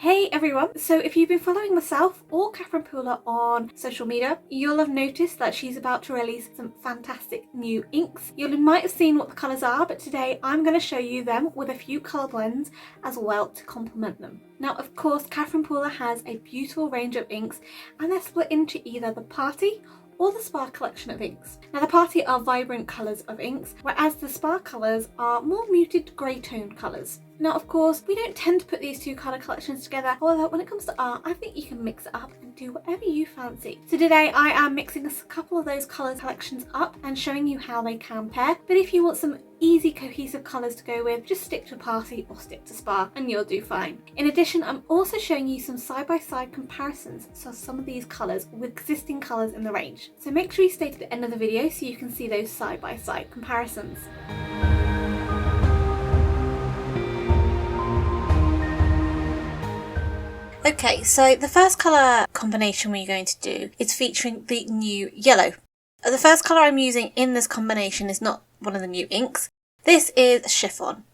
Hey everyone! So if you've been following myself or Catherine Pooler on social media, you'll have noticed that she's about to release some fantastic new inks. You might have seen what the colours are, but today I'm going to show you them with a few colour blends as well to complement them. Now of course Catherine Pooler has a beautiful range of inks and they're split into either the Party or the Spa collection of inks. Now the Party are vibrant colours of inks, whereas the Spa colours are more muted grey toned colours. Now of course we don't tend to put these two colour collections together, however when it comes to art I think you can mix it up and do whatever you fancy. So today I am mixing a couple of those colour collections up and showing you how they can pair, but if you want some easy cohesive colours to go with, just stick to Party or stick to Spa and you'll do fine. In addition, I'm also showing you some side-by-side comparisons of some of these colours with existing colours in the range. So make sure you stay to the end of the video so you can see those side-by-side comparisons. Okay, so the first colour combination we're going to do is featuring the new yellow. The first colour I'm using in this combination is not one of the new inks. This is Chiffon.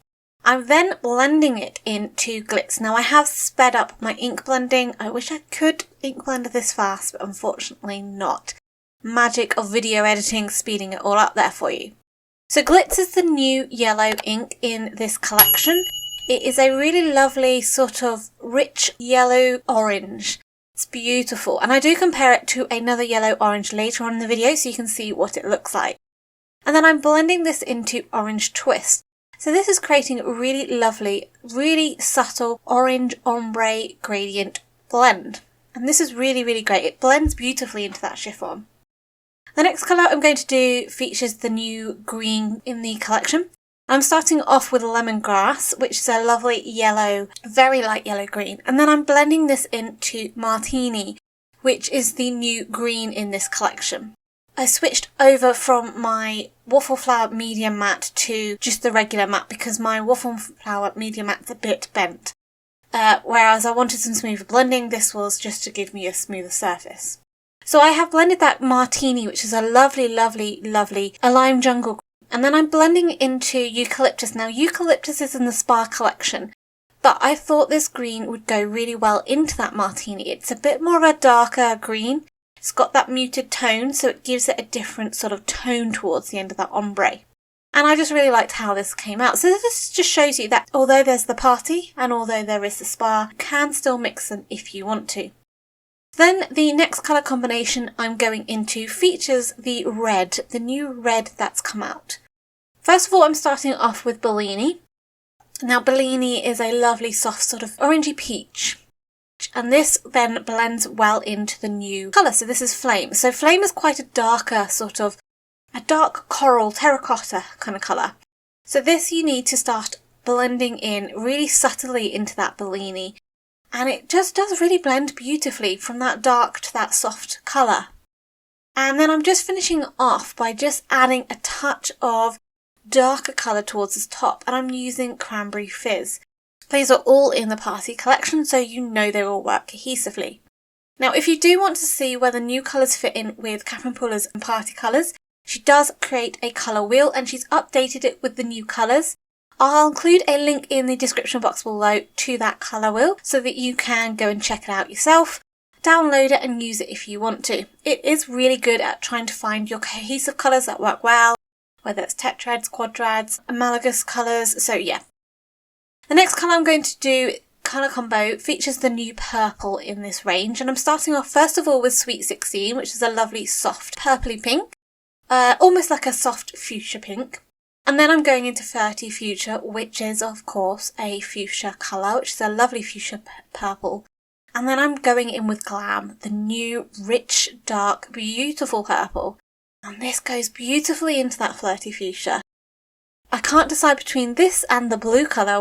I'm then blending it into Glitz. Now I have sped up my ink blending. I wish I could ink blend this fast, but unfortunately not. Magic of video editing, speeding it all up there for you. So Glitz is the new yellow ink in this collection. It is a really lovely sort of rich yellow orange. It's beautiful, and I do compare it to another yellow orange later on in the video so you can see what it looks like. And then I'm blending this into Orange Twist. So this is creating a really lovely, really subtle orange ombre gradient blend. And this is really, really great. It blends beautifully into that chiffon. The next colour I'm going to do features the new green in the collection. I'm starting off with Lemongrass, which is a lovely yellow, very light yellow green. And then I'm blending this into Martini, which is the new green in this collection. I switched over from my Waffle Flower Medium Matte to just the regular matte because my Waffle Flower Medium Matte's a bit bent. Whereas I wanted some smoother blending, this was just to give me a smoother surface. So I have blended that Martini, which is a lovely, lovely, lovely lime jungle. And then I'm blending it into Eucalyptus. Now Eucalyptus is in the Spa collection, but I thought this green would go really well into that Martini. It's a bit more of a darker green. It's got that muted tone, so it gives it a different sort of tone towards the end of that ombre. And I just really liked how this came out. So this just shows you that although there's the Party and although there is the Spa, you can still mix them if you want to. Then the next colour combination I'm going into features the red, the new red that's come out. First of all, I'm starting off with Bellini. Now Bellini is a lovely soft sort of orangey peach. And this then blends well into the new colour. So this is Flame. So Flame is quite a darker sort of, a dark coral terracotta kind of colour. So this you need to start blending in really subtly into that Bellini. And it just does really blend beautifully from that dark to that soft colour. And then I'm just finishing off by just adding a touch of darker colour towards the top. And I'm using Cranberry Fizz. These are all in the Party collection, so you know they all work cohesively. Now, if you do want to see where the new colours fit in with Catherine Pooler's Party colours, she does create a colour wheel and she's updated it with the new colours. I'll include a link in the description box below to that colour wheel so that you can go and check it out yourself, download it and use it if you want to. It is really good at trying to find your cohesive colours that work well, whether it's tetrads, quadrads, amalgamous colours, so yeah. The next colour I'm going to do, colour combo, features the new purple in this range. And I'm starting off first of all with Sweet 16, which is a lovely soft purpley pink. Almost like a soft fuchsia pink. And then I'm going into 30 Fuchsia, which is of course a fuchsia colour, which is a lovely fuchsia purple. And then I'm going in with Glam, the new rich, dark, beautiful purple. And this goes beautifully into that flirty fuchsia. I can't decide between this and the blue colour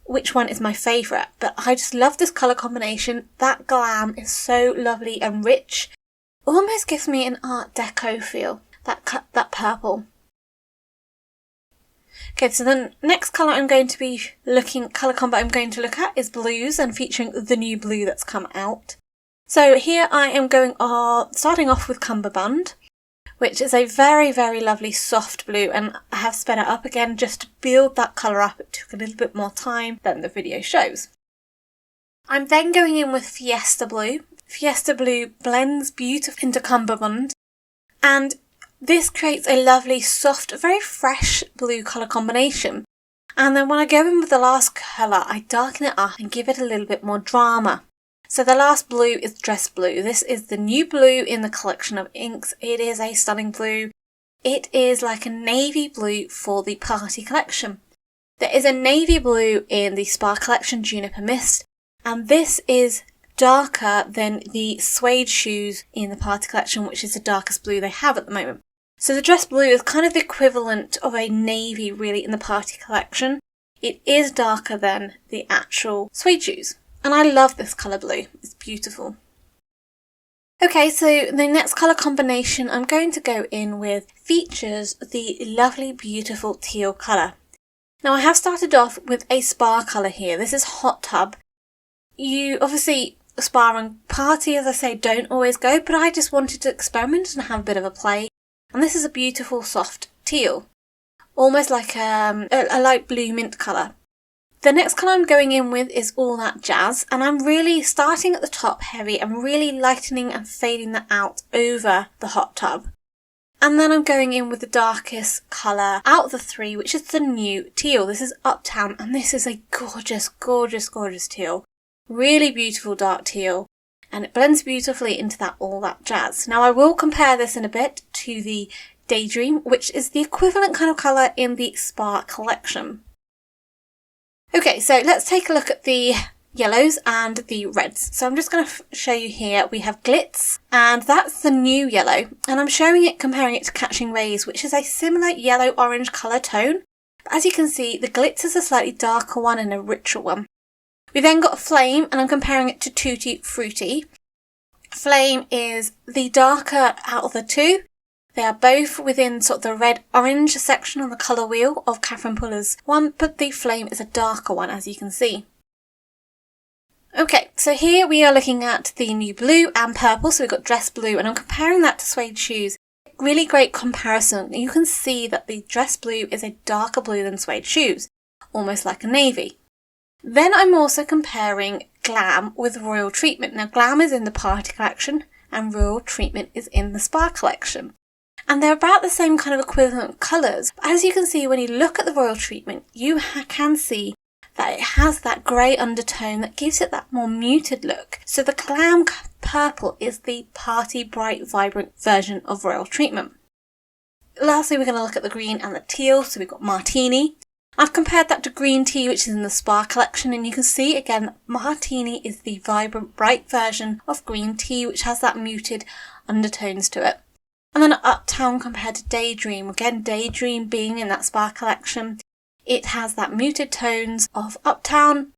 which one is my favourite, but I just love this colour combination. That Glam is so lovely and rich. Almost gives me an Art Deco feel, that purple. Okay, so the next colour colour combo I'm going to look at is blues and featuring the new blue that's come out. So here I am starting off with Cummerbund, which is a very, very lovely soft blue, and I have sped it up again just to build that colour up. It took a little bit more time than the video shows. I'm then going in with Fiesta Blue. Fiesta Blue blends beautifully into Cumberbund, and this creates a lovely, soft, very fresh blue colour combination. And then when I go in with the last colour, I darken it up and give it a little bit more drama. So the last blue is Dress Blue. This is the new blue in the collection of inks. It is a stunning blue. It is like a navy blue for the party collection. There is a navy blue in the Spa collection, Juniper Mist, and this is darker than the suede shoes in the party collection, which is the darkest blue they have at the moment. So the Dress Blue is kind of the equivalent of a navy really in the party collection. It is darker than the actual suede shoes. And I love this colour blue. It's beautiful. Okay, so the next colour combination I'm going to go in with features the lovely, beautiful teal colour. Now I have started off with a Spa colour here. This is Hot Tub. You obviously, Spa and party, as I say, don't always go, but I just wanted to experiment and have a bit of a play. And this is a beautiful soft teal, almost like a light blue mint colour. The next colour I'm going in with is All That Jazz, and I'm really starting at the top heavy and really lightening and fading that out over the Hot Tub. And then I'm going in with the darkest colour out of the three, which is the new teal. This is Uptown, and this is a gorgeous, gorgeous, gorgeous teal. Really beautiful dark teal, and it blends beautifully into that All That Jazz. Now I will compare this in a bit to the Daydream, which is the equivalent kind of colour in the Spa collection. Okay, so let's take a look at the yellows and the reds. So I'm just going to show you here. We have Glitz, and that's the new yellow. And I'm showing it, comparing it to Catching Rays, which is a similar yellow-orange colour tone. But as you can see, the Glitz is a slightly darker one and a richer one. We then got Flame, and I'm comparing it to Tutti Frutti. Flame is the darker out of the two. They are both within sort of the red-orange section on the colour wheel of Catherine Puller's one, but the Flame is a darker one, as you can see. Okay, so here we are looking at the new blue and purple, so we've got Dress Blue, and I'm comparing that to suede shoes. Really great comparison. You can see that the Dress Blue is a darker blue than suede shoes, almost like a navy. Then I'm also comparing Glam with Royal Treatment. Now Glam is in the party collection and Royal Treatment is in the Spa collection. And they're about the same kind of equivalent colours. But as you can see, when you look at the Royal Treatment, you can see that it has that grey undertone that gives it that more muted look. So the Glam Purple is the party, bright, vibrant version of Royal Treatment. Lastly, we're going to look at the green and the teal. So we've got Martini. I've compared that to Green Tea, which is in the Spa collection, and you can see again that Martini is the vibrant, bright version of Green Tea, which has that muted undertones to it. And then Uptown compared to Daydream. Again, Daydream being in that Spa collection, it has that muted tones of Uptown,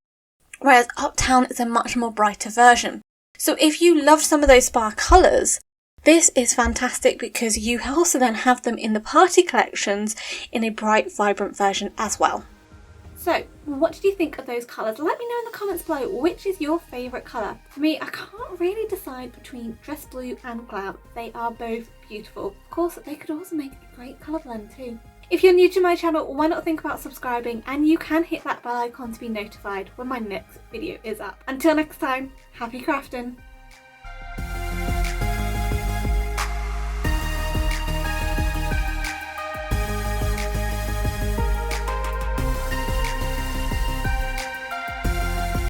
whereas Uptown is a much more brighter version. So if you love some of those Spa colours, this is fantastic because you also then have them in the party collections in a bright, vibrant version as well. So, what did you think of those colours? Let me know in the comments below which is your favourite colour. For me, I can't really decide between Dress Blue and Glam. They are both beautiful. Of course, they could also make a great colour blend too. If you're new to my channel, why not think about subscribing, and you can hit that bell icon to be notified when my next video is up. Until next time, happy crafting!